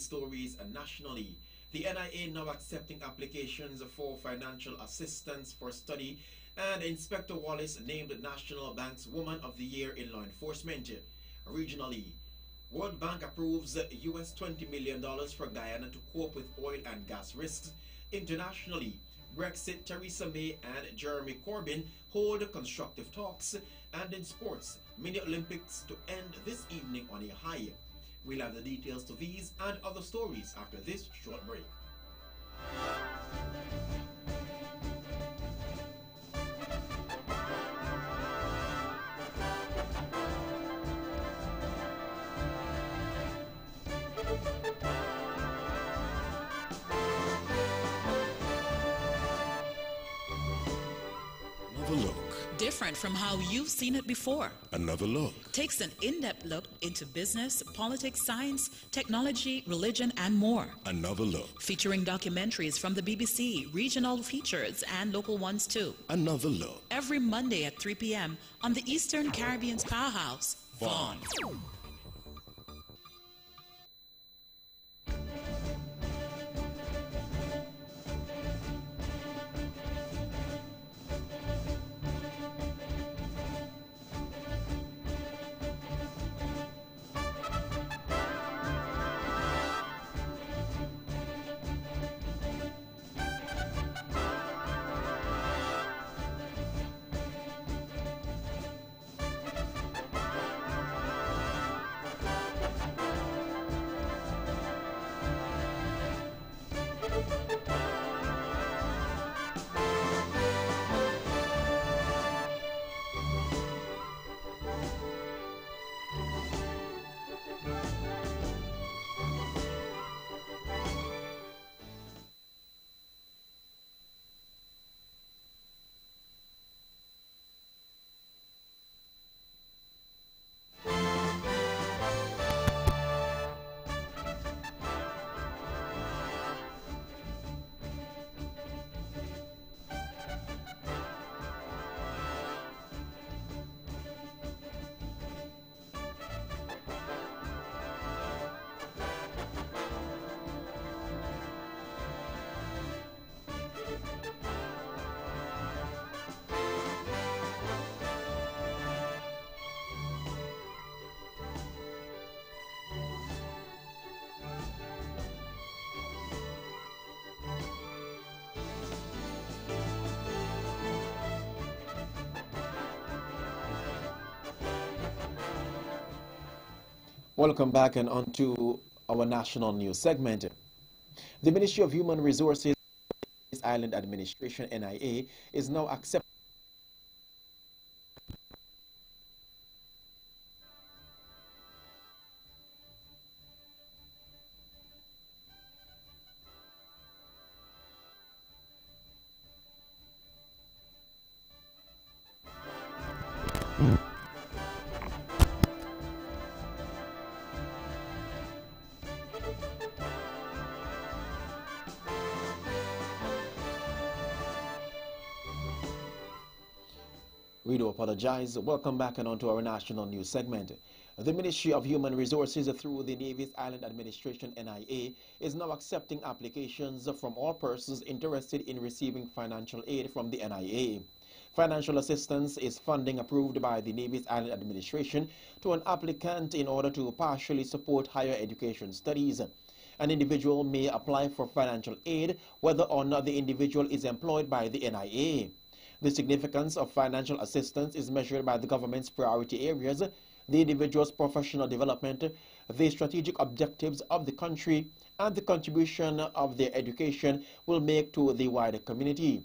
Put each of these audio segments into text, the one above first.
stories nationally. The NIA now accepting applications for financial assistance for study, and Inspector Wallace named National Bank's Woman of the Year in Law Enforcement. Regionally, World Bank approves US $20 million for Guyana to cope with oil and gas risks. Internationally, Brexit, Theresa May and Jeremy Corbyn hold constructive talks. And in sports, mini Olympics to end this evening on a high. We'll have the details to these and other stories after this short break. Another look. Different from how you've seen it before. Another look. Takes an in-depth look into business, politics, science, technology, religion, and more. Another look. Featuring documentaries from the BBC, regional features, and local ones too. Another look. Every Monday at 3 p.m. on the Eastern Caribbean's powerhouse, Vaughan. Welcome back and on to our national news segment. The Ministry of Human Resources Island Administration, NIA, is now accepting We do apologize. Welcome back and on to our national news segment. The Ministry of Human Resources through the Nevis Island Administration, NIA, is now accepting applications from all persons interested in receiving financial aid from the NIA. Financial assistance is funding approved by the Nevis Island Administration to an applicant in order to partially support higher education studies. An individual may apply for financial aid whether or not the individual is employed by the NIA. The significance of financial assistance is measured by the government's priority areas, the individual's professional development, the strategic objectives of the country, and the contribution of their education will make to the wider community.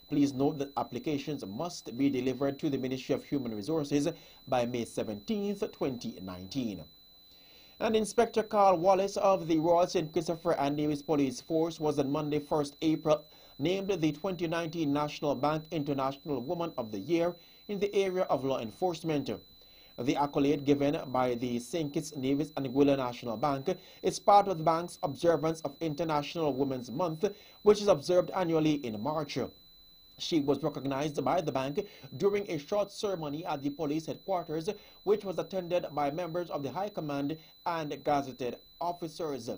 Please note that applications must be delivered to the Ministry of Human Resources by May 17, 2019. And Inspector Carl Wallace of the Royal St. Christopher and Nevis Police Force was on Monday, 1st April, named the 2019 National Bank International Woman of the Year in the area of law enforcement. The accolade given by the St. Kitts, Nevis and Anguilla National Bank is part of the bank's observance of International Women's Month, which is observed annually in March. She was recognized by the bank during a short ceremony at the police headquarters, which was attended by members of the High Command and gazetted officers.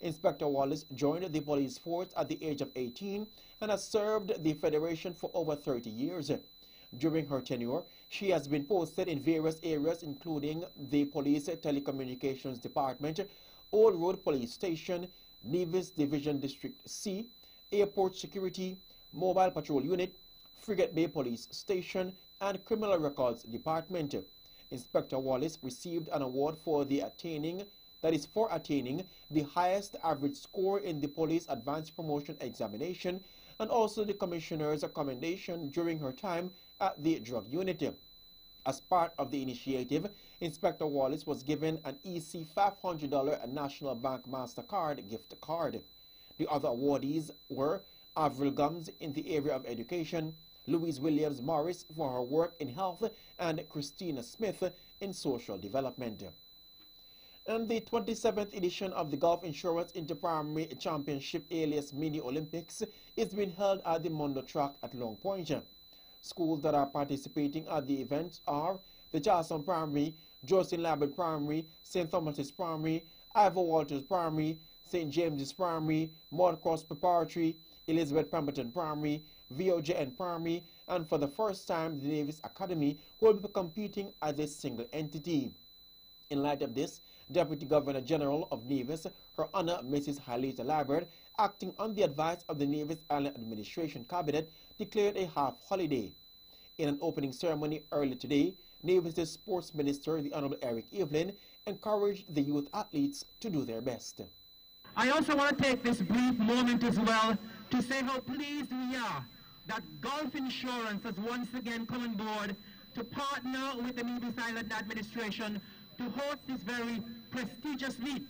Inspector Wallace joined the police force at the age of 18 and has served the Federation for over 30 years. During her tenure, she has been posted in various areas including the Police Telecommunications Department, Old Road Police Station, Nevis Division District C, Airport Security, Mobile Patrol Unit, Frigate Bay Police Station, and Criminal Records Department. Inspector Wallace received an award for attaining the highest average score in the Police Advanced Promotion Examination and also the Commissioner's commendation during her time at the Drug Unit. As part of the initiative, Inspector Wallace was given an EC $500 National Bank MasterCard gift card. The other awardees were Avril Gums in the area of education, Louise Williams Morris for her work in health, and Christina Smith in social development. And the 27th edition of the Gulf Insurance Inter-Primary Championship alias Mini Olympics is being held at the Mondo Track at Long Point. Schools that are participating at the event are the Charleston Primary, Jocelyn Lambert Primary, St. Thomas's Primary, Ivor Walters Primary, St. James's Primary, Maud Cross Preparatory, Elizabeth Pemberton Primary, VOJN Primary, and for the first time the Nevis Academy will be competing as a single entity. In light of this, Deputy Governor General of Nevis, Her Honor Mrs. Hailita Liburd, acting on the advice of the Nevis Island Administration Cabinet, declared a half holiday. In an opening ceremony early today, Nevis' Sports Minister, the Honorable Eric Evelyn, encouraged the youth athletes to do their best. I also want to take this brief moment as well to say how pleased we are that Gulf Insurance has once again come on board to partner with the Nevis Island Administration to host this very prestigious meet.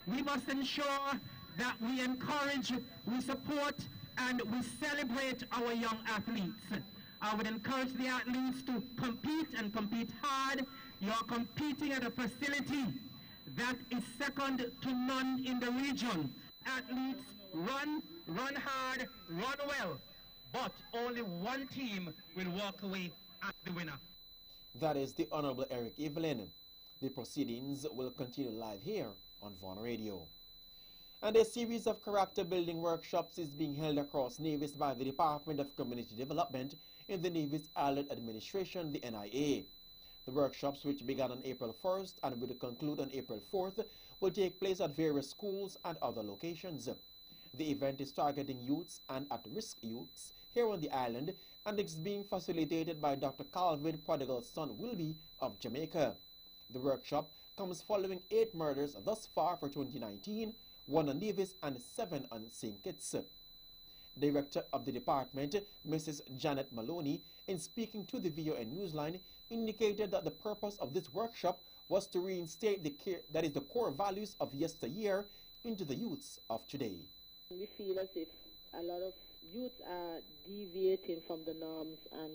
We must ensure that we encourage, we support, and we celebrate our young athletes. I would encourage the athletes to compete and compete hard. You're competing at a facility that is second to none in the region. Athletes run hard, run well, but only one team will walk away as the winner. That is the Honorable Eric Evelyn. The proceedings will continue live here on Vaughan Radio. And a series of character-building workshops is being held across Nevis by the Department of Community Development in the Nevis Island Administration, the NIA. The workshops, which began on April 1st and will conclude on April 4th, will take place at various schools and other locations. The event is targeting youths and at-risk youths here on the island and is being facilitated by Dr. Calvin Prodigal's son Wilby of Jamaica. The workshop comes following 8 murders thus far for 2019, 1 on Nevis and 7 on St. Kitts. Director of the department, Mrs. Janet Maloney, in speaking to the VON Newsline, indicated that the purpose of this workshop was to reinstate the core values of yesteryear into the youths of today. We feel as if a lot of youths are deviating from the norms and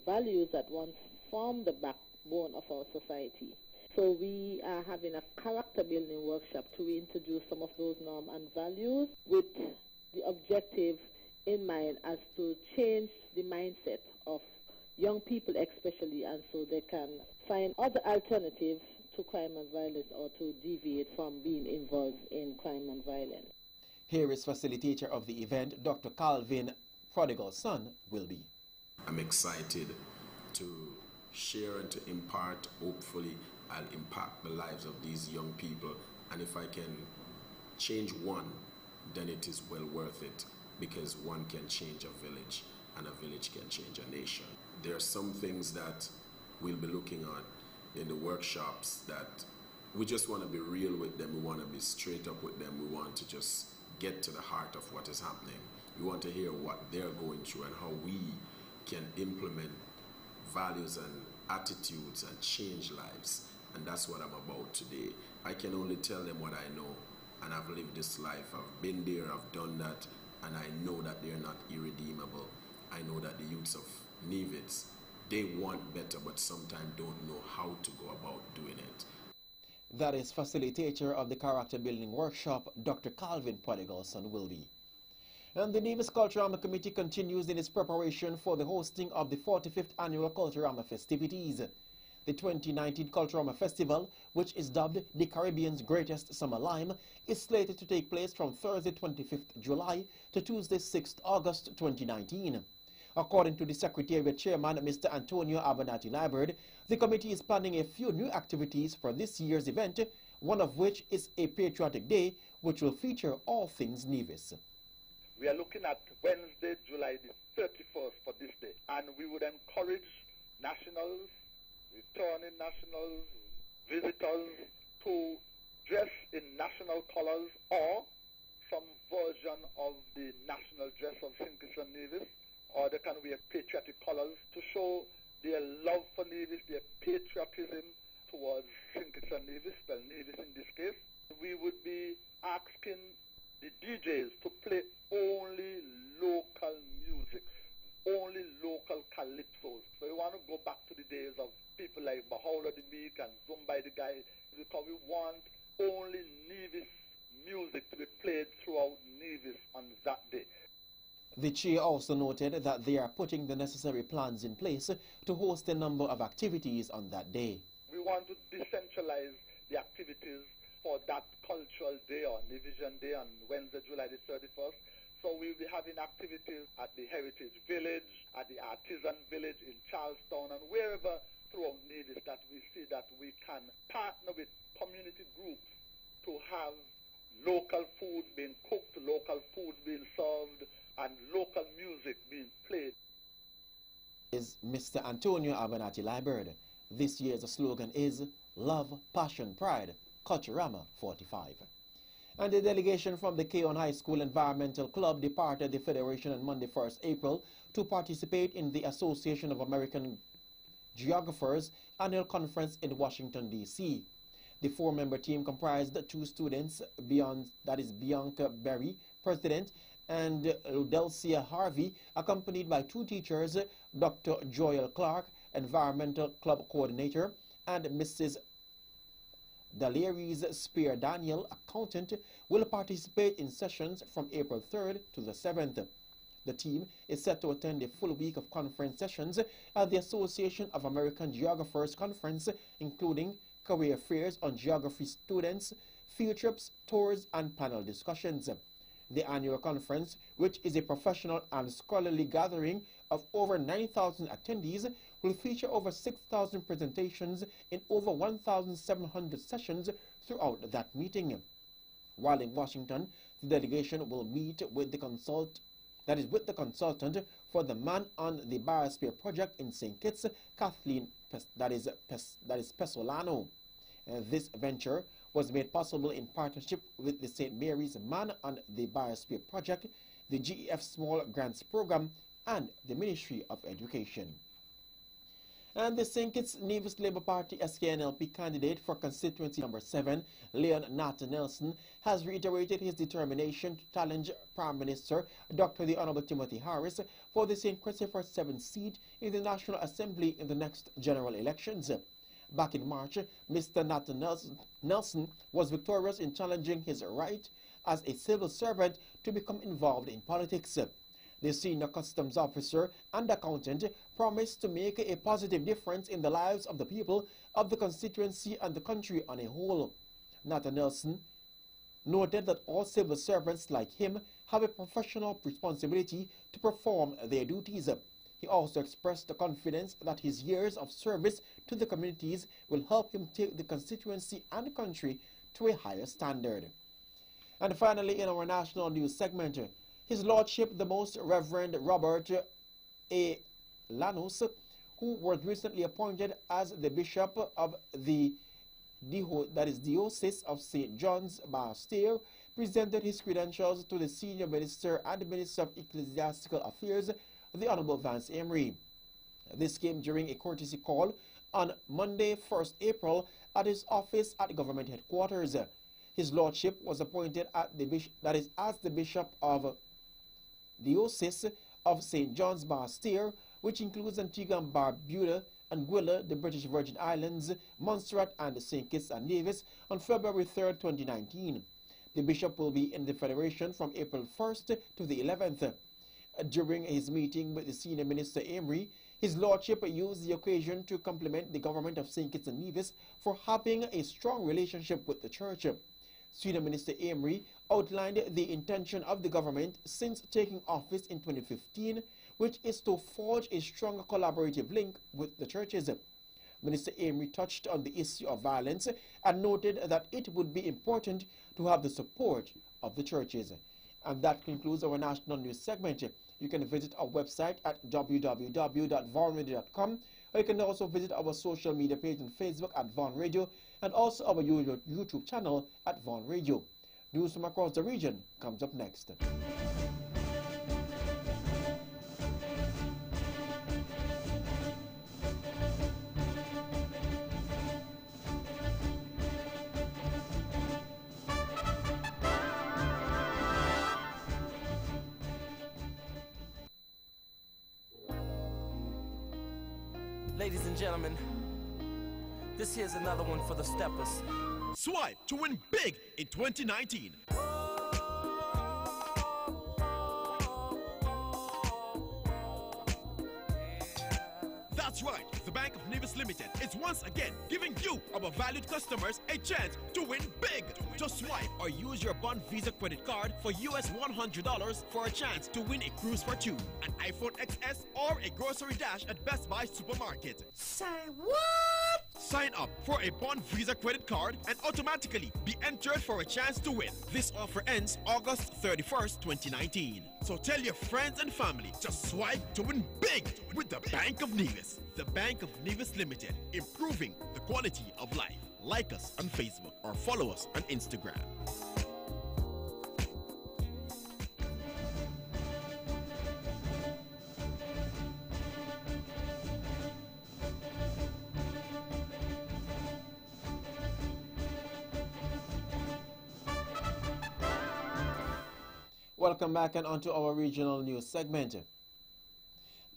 values that once formed the backbone of our society. So we are having a character building workshop to reintroduce some of those norms and values with the objective in mind as to change the mindset of young people especially, and so they can find other alternatives to crime and violence or to deviate from being involved in crime and violence. Here is facilitator of the event, Dr. Calvin Prodigal's son Wilby. I'm excited to share and to impart. Hopefully I'll impact the lives of these young people, and if I can change one, then it is well worth it, because one can change a village and a village can change a nation. There are some things that we'll be looking at in the workshops that we just want to be real with them. We want to be straight up with them. We want to just get to the heart of what is happening. We want to hear what they're going through and how we can implement values and attitudes and change lives. And that's what I'm about today. I can only tell them what I know, and I've lived this life. I've been there, I've done that, and I know that they're not irredeemable. I know that the youths of Nevis, they want better, but sometimes don't know how to go about doing it. That is facilitator of the character building workshop, Dr. Calvin Prodigal's son Wilby. And the Nevis Culturama Committee continues in its preparation for the hosting of the 45th Annual Culturama festivities. The 2019 Culturama Festival, which is dubbed the Caribbean's greatest summer lime, is slated to take place from Thursday 25th July to Tuesday 6th August 2019. According to the Secretariat Chairman, Mr. Antonio Abernathy-Liburd, the committee is planning a few new activities for this year's event, one of which is a Patriotic Day, which will feature all things Nevis. We are looking at Wednesday, July the 31st for this day, and we would encourage nationals, returning nationals, visitors to dress in national colors or some version of the national dress of St. Kitts and Nevis, or they can wear patriotic colors to show their love for Nevis, their patriotism towards St. Kitts and Nevis, well, Nevis in this case. We would be asking the DJs to play only local music, only local calypsos. So we want to go back to the days of people like Bahawla the Meek and Zumbai the Guy, because we want only Nevis music to be played throughout Nevis on that day. The chair also noted that they are putting the necessary plans in place to host a number of activities on that day. We want to decentralize the activities for that cultural day or Nevision Day on Wednesday, July the 31st. So we'll be having activities at the Heritage Village, at the Artisan Village in Charlestown, and wherever throughout Nevis that we see that we can partner with community groups to have local food being cooked, local food being served, and local music being played. Is Mr. Antonio Abernathy-Liburd. This year's slogan is Love, Passion, Pride, Culturama 45. And the delegation from the Keon High School Environmental Club departed the Federation on Monday 1st April to participate in the Association of American Geographers annual conference in Washington, D.C. The four-member team comprised two students, Bianca Berry, president, and Delcia Harvey, accompanied by two teachers, Dr. Joel Clark, environmental club coordinator, and Mrs. Dalaries Spear Daniel, accountant, will participate in sessions from April 3rd to the 7th. The team is set to attend a full week of conference sessions at the Association of American Geographers Conference, including career fairs on geography students, field trips, tours, and panel discussions. The annual conference, which is a professional and scholarly gathering of over 9,000 attendees, will feature over 6,000 presentations in over 1,700 sessions throughout that meeting. While in Washington, the delegation will meet with the consultant for the Man on the Biosphere Project in St. Kitts, Kathleen Pesolano. This venture was made possible in partnership with the St. Mary's Man on the Biosphere Project, the GEF Small Grants Program, and the Ministry of Education. And the St. Kitts Nevis Labour Party SKNLP candidate for constituency number 7, Leon Nathan Nelson, has reiterated his determination to challenge Prime Minister Dr. the Honorable Timothy Harris for the St. Christopher 7th seat in the National Assembly in the next general elections. Back in March, Mr. Nathan Nelson was victorious in challenging his right as a civil servant to become involved in politics. The senior customs officer and accountant promised to make a positive difference in the lives of the people of the constituency and the country on a whole. Nathan Nelson noted that all civil servants like him have a professional responsibility to perform their duties. He also expressed the confidence that his years of service to the communities will help him take the constituency and the country to a higher standard. And finally, in our national news segment, His Lordship the Most Reverend Robert A. Lanos, who was recently appointed as the Bishop of the Diocese of St. John's Bastille, presented his credentials to the Senior Minister and Minister of Ecclesiastical Affairs, the Honorable Vance Emery. This came during a courtesy call on Monday, 1st April, at his office at government headquarters. His Lordship was appointed as the Bishop of Diocese of St. John's Bastille, which includes Antigua and Barbuda, Anguilla, the British Virgin Islands, Montserrat, and St. Kitts and Nevis on February 3rd, 2019. The Bishop will be in the Federation from April 1st to the 11th. During his meeting with the Senior Minister Emery, His Lordship used the occasion to compliment the government of St. Kitts and Nevis for having a strong relationship with the church. Senior Minister Amory outlined the intention of the government since taking office in 2015, which is to forge a stronger collaborative link with the churches. Minister Amory touched on the issue of violence and noted that it would be important to have the support of the churches. And that concludes our national news segment. You can visit our website at www.vaughanradio.com, or you can also visit our social media page on Facebook at Vaughan Radio and also our YouTube channel at Vaughan Radio. News from across the region comes up next. Ladies and gentlemen, this here's another one for the steppers. Swipe to win big in 2019. That's right, the Bank of Nevis Limited is once again giving you, our valued customers, a chance to win big. Just swipe or use your Bond Visa credit card for US $100 for a chance to win a cruise for two, an iPhone XS, or a grocery dash at Best Buy Supermarket. Say what? Sign up for a Bond Visa credit card and automatically be entered for a chance to win. This offer ends August 31st, 2019. So tell your friends and family, just swipe to win big with the Bank of Nevis. The Bank of Nevis Limited, improving the quality of life. Like us on Facebook or follow us on Instagram. Welcome back and onto our regional news segment.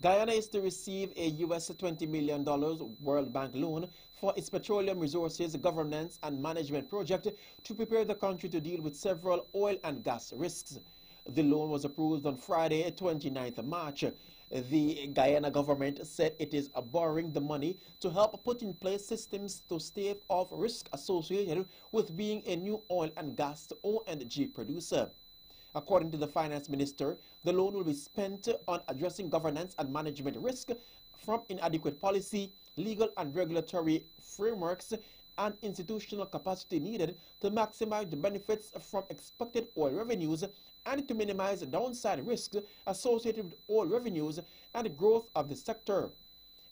Guyana is to receive a US $20 million World Bank loan for its petroleum resources governance and management project to prepare the country to deal with several oil and gas risks. The loan was approved on Friday, 29th March. The Guyana government said it is borrowing the money to help put in place systems to stave off risk associated with being a new oil and gas O&G producer. According to the finance minister, the loan will be spent on addressing governance and management risk from inadequate policy, legal and regulatory frameworks, and institutional capacity needed to maximize the benefits from expected oil revenues and to minimize downside risks associated with oil revenues and growth of the sector.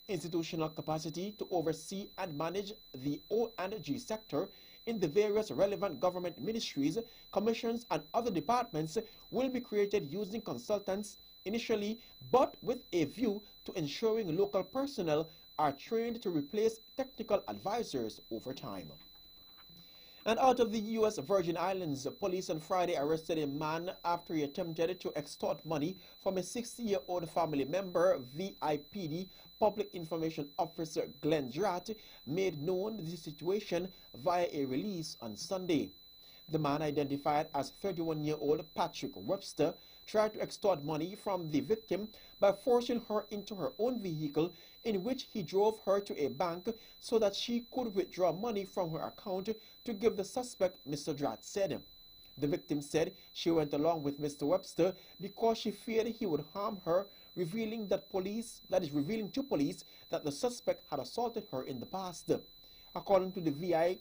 Institutional capacity to oversee and manage the O&G sector in the various relevant government ministries, commissions, and other departments will be created using consultants initially, but with a view to ensuring local personnel are trained to replace technical advisors over time. And out of the U.S. Virgin Islands, police on Friday arrested a man after he attempted to extort money from a 60-year-old family member. VIPD Public Information Officer Glenn Dratt made known the situation via a release on Sunday. The man, identified as 31-year-old Patrick Webster, tried to extort money from the victim by forcing her into her own vehicle, in which he drove her to a bank so that she could withdraw money from her account to give the suspect, Mr. Dratt said. The victim said she went along with Mr. Webster because she feared he would harm her, revealing to police that the suspect had assaulted her in the past. According to the VI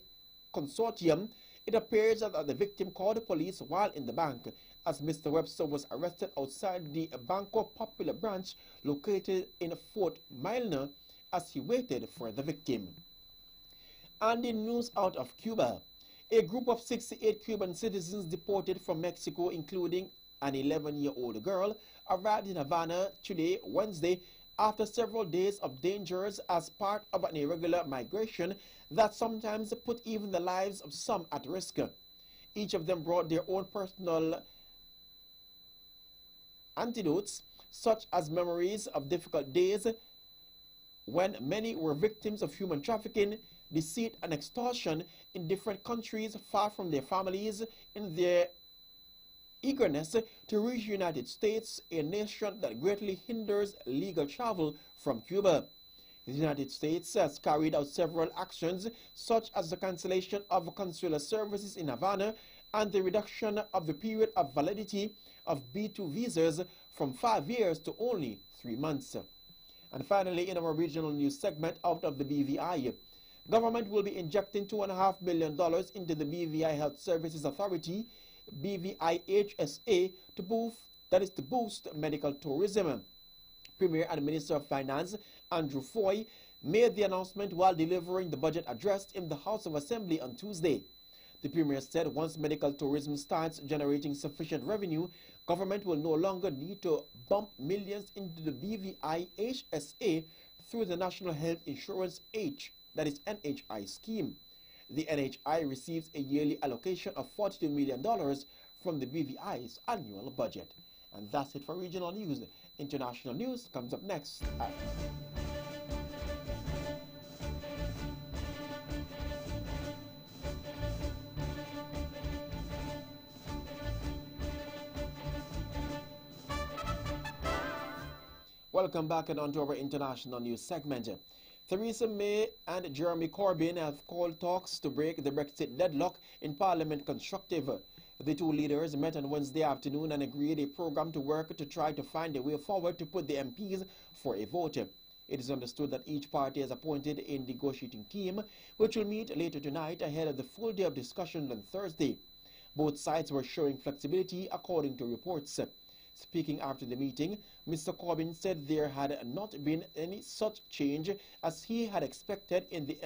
consortium, it appears that the victim called the police while in the bank, as Mr. Webster was arrested outside the Banco Popular branch located in Fort Milner as he waited for the victim. And in news out of Cuba, a group of 68 Cuban citizens deported from Mexico, including an 11-year-old girl, arrived in Havana today, Wednesday, after several days of dangers as part of an irregular migration that sometimes put even the lives of some at risk. Each of them brought their own personal antidotes, such as memories of difficult days when many were victims of human trafficking, deceit, and extortion in different countries far from their families in their eagerness to reach the United States, a nation that greatly hinders legal travel from Cuba. The United States has carried out several actions, such as the cancellation of consular services in Havana and the reduction of the period of validity of B2 visas from 5 years to only 3 months. And finally, in our regional news segment, out of the BVI, government will be injecting $2.5 million into the BVI Health Services Authority, BVI HSA, to boost medical tourism. Premier and Minister of Finance Andrew Foy made the announcement while delivering the budget address in the House of Assembly on Tuesday. The Premier said once medical tourism starts generating sufficient revenue, government will no longer need to bump millions into the BVI HSA through the National Health Insurance NHI scheme. The NHI receives a yearly allocation of $42 million from the BVI's annual budget. And that's it for regional news. International news comes up next. Welcome back and on to our international news segment. Theresa May and Jeremy Corbyn have called talks to break the Brexit deadlock in Parliament constructive. The two leaders met on Wednesday afternoon and agreed a program to work to try to find a way forward to put the MPs for a vote. It is understood that each party has appointed a negotiating team, which will meet later tonight ahead of the full day of discussion on Thursday. Both sides were showing flexibility, according to reports. Speaking after the meeting, Mr. Corbyn said there had not been any such change as he had expected in the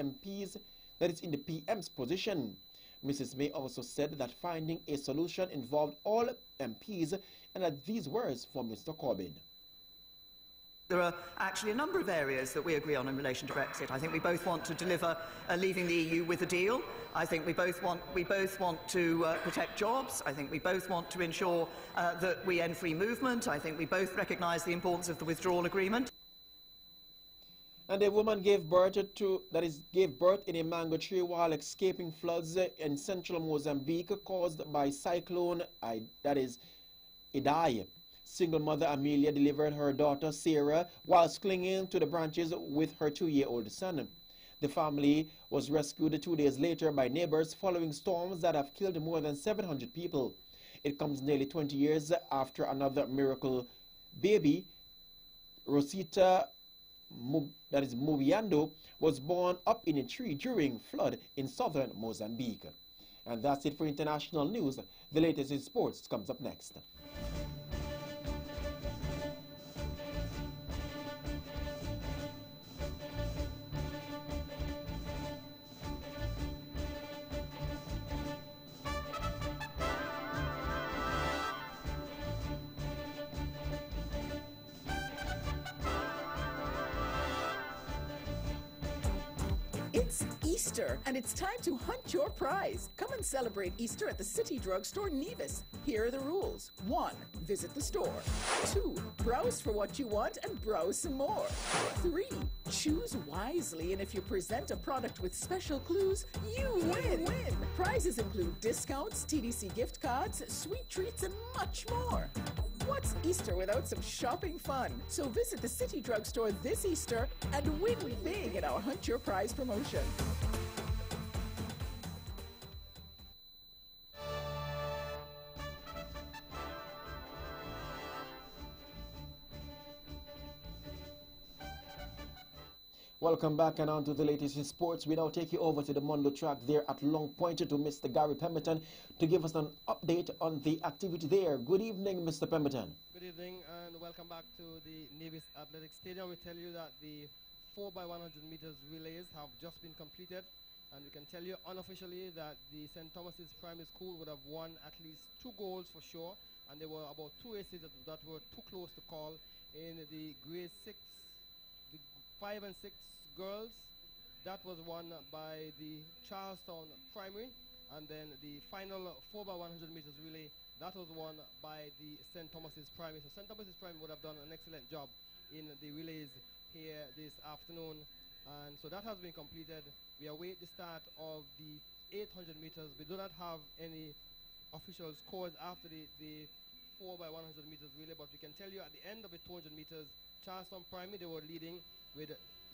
PM's position. Mrs. May also said that finding a solution involved all MPs and that these words from Mr. Corbyn. There are actually a number of areas that we agree on in relation to Brexit. I think we both want to deliver leaving the EU with a deal. I think we both want to protect jobs. I think we both want to ensure that we end free movement. I think we both recognise the importance of the withdrawal agreement. And a woman gave birth in a mango tree while escaping floods in central Mozambique caused by cyclone Idai. Single mother Amelia delivered her daughter Sarah whilst clinging to the branches with her 2-year-old son. The family was rescued 2 days later by neighbors following storms that have killed more than 700 people. It comes nearly 20 years after another miracle baby, Rosita Mubiando, was born up in a tree during flood in southern Mozambique. And that's it for international news. The latest in sports comes up next. It's Easter, and it's time to hunt your prize. Come and celebrate Easter at the City Drugstore Nevis. Here are the rules. 1. Visit the store. 2. Browse for what you want and browse some more. 3. Choose wisely, and if you present a product with special clues, you win. Prizes include discounts, TDC gift cards, sweet treats, and much more. What's Easter without some shopping fun? So visit the City Drugstore this Easter and win big in our Hunt Your Prize promotion. Welcome back and on to the latest in sports. We now take you over to the Mondo track there at Long Point to Mr. Gary Pemberton to give us an update on the activity there. Good evening, Mr. Pemberton. Good evening and welcome back to the Nevis Athletic Stadium. We tell you that the 4x100 meters relays have just been completed, and we can tell you unofficially that the St. Thomas's Primary School would have won at least 2 goals for sure, and there were about 2 aces that were too close to call in the grade 6, the 5 and 6 girls. That was won by the Charlestown Primary, and then the final 4x100 meters relay, that was won by the St. Thomas's Primary. So St. Thomas's Primary would have done an excellent job in the relays here this afternoon, and so that has been completed. We await the start of the 800 meters. We do not have any official scores after the 4x100 meters relay, but we can tell you at the end of the 200 meters, Charleston Primary, they were leading with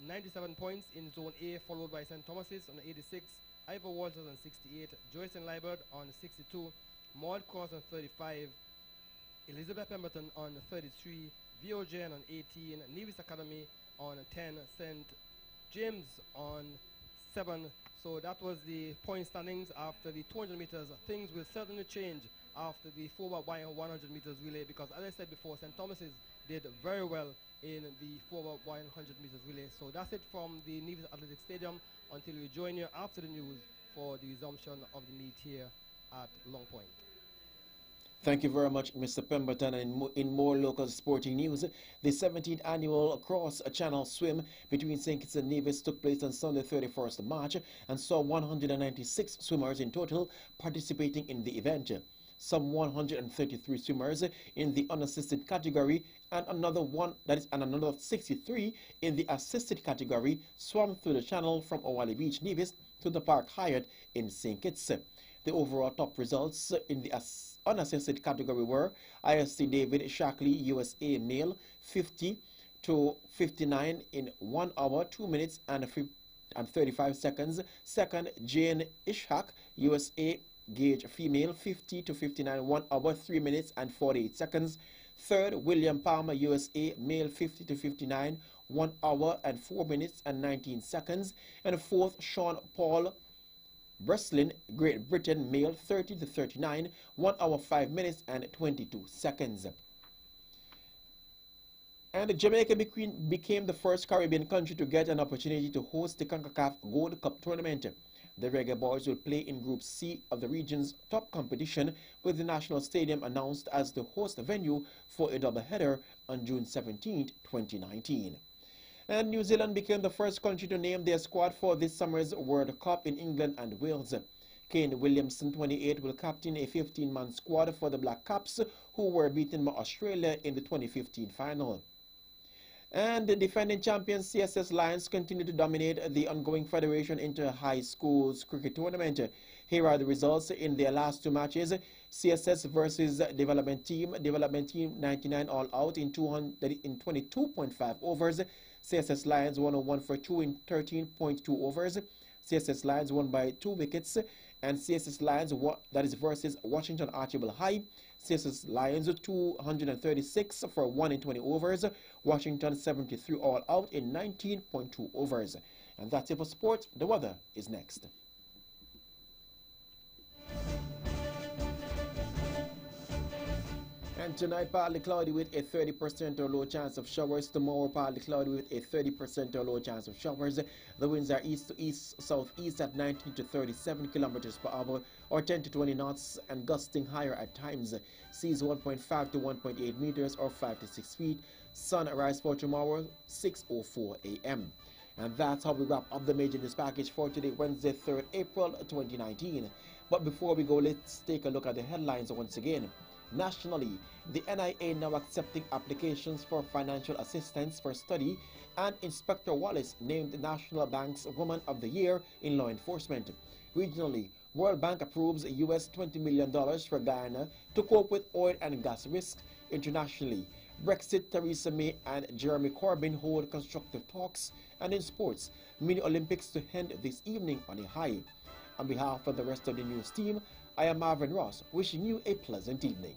97 points in Zone A, followed by St. Thomas's on 86, Ivor Walters on 68, Joyce and Liburd on 62, Maud Cross on 35, Elizabeth Pemberton on 33, VOJ on 18, Nevis Academy on 10, St. James on 7. So that was the point standings after the 200 meters. Things will certainly change after the 4x100 meters relay, because as I said before, St. Thomas's did very well in the 4x100 meters relay. So that's it from the Nevis Athletic Stadium until we join you after the news for the resumption of the meet here at Long Point. Thank you very much, Mr. Pemberton. And in more local sporting news, the 17th annual cross-channel swim between St. Kitts and Nevis took place on Sunday, 31st March, and saw 196 swimmers in total participating in the event. Some 133 swimmers in the unassisted category and another 63 in the assisted category swam through the channel from Owali Beach, Nevis to the Park Hyatt in St. Kitts. The overall top results in the unassisted category were ISC David Shackley, USA male, 50 to 59 in 1 hour, 2 minutes and 35 seconds. Second, Jane Ishak, USA gauge female, 50 to 59, 1 hour, 3 minutes and 48 seconds. Third, William Palmer, USA male, 50 to 59, 1 hour and 4 minutes and 19 seconds. And fourth, Sean Paul Breslin, Great Britain male, 30 to 39, 1 hour, 5 minutes and 22 seconds. And Jamaica became the first Caribbean country to get an opportunity to host the CONCACAF Gold Cup tournament. The Reggae Boys will play in Group C of the region's top competition, with the National Stadium announced as the host venue for a doubleheader on June 17, 2019. And New Zealand became the first country to name their squad for this summer's World Cup in England and Wales. Kane Williamson, 28, will captain a 15-man squad for the Black Caps, who were beaten by Australia in the 2015 final. And the defending champions CSS Lions continue to dominate the ongoing Federation Inter-High Schools Cricket Tournament. Here are the results in their last two matches. CSS versus Development Team 99 all out in 22.5 overs. CSS Lions 101 for 2 in 13.2 overs. CSS Lions won by 2 wickets. And CSS Lions, that is versus Washington Archibald High. CSS Lions 236 for 1 in 20 overs. Washington 73 all out in 19.2 overs. And that's it for sports. The weather is next. And tonight, partly cloudy with a 30% or low chance of showers. Tomorrow, partly cloudy with a 30% or low chance of showers. The winds are east to east, southeast at 19 to 37 kilometers per hour, or 10 to 20 knots, and gusting higher at times. Seas 1.5 to 1.8 meters, or 5 to 6 feet. Sunrise for tomorrow, 6:04 a.m. And that's how we wrap up the major news package for today, Wednesday, 3rd April 2019. But before we go, let's take a look at the headlines once again. Nationally, the NIA now accepting applications for financial assistance for study, and Inspector Wallace named the National Bank's Woman of the Year in law enforcement. Regionally, World Bank approves US $20 million for Guyana to cope with oil and gas risks. Internationally, Brexit, Theresa May and Jeremy Corbyn hold constructive talks. And in sports, mini Olympics to end this evening on a high. On behalf of the rest of the news team, I am Marvin Ross, wishing you a pleasant evening.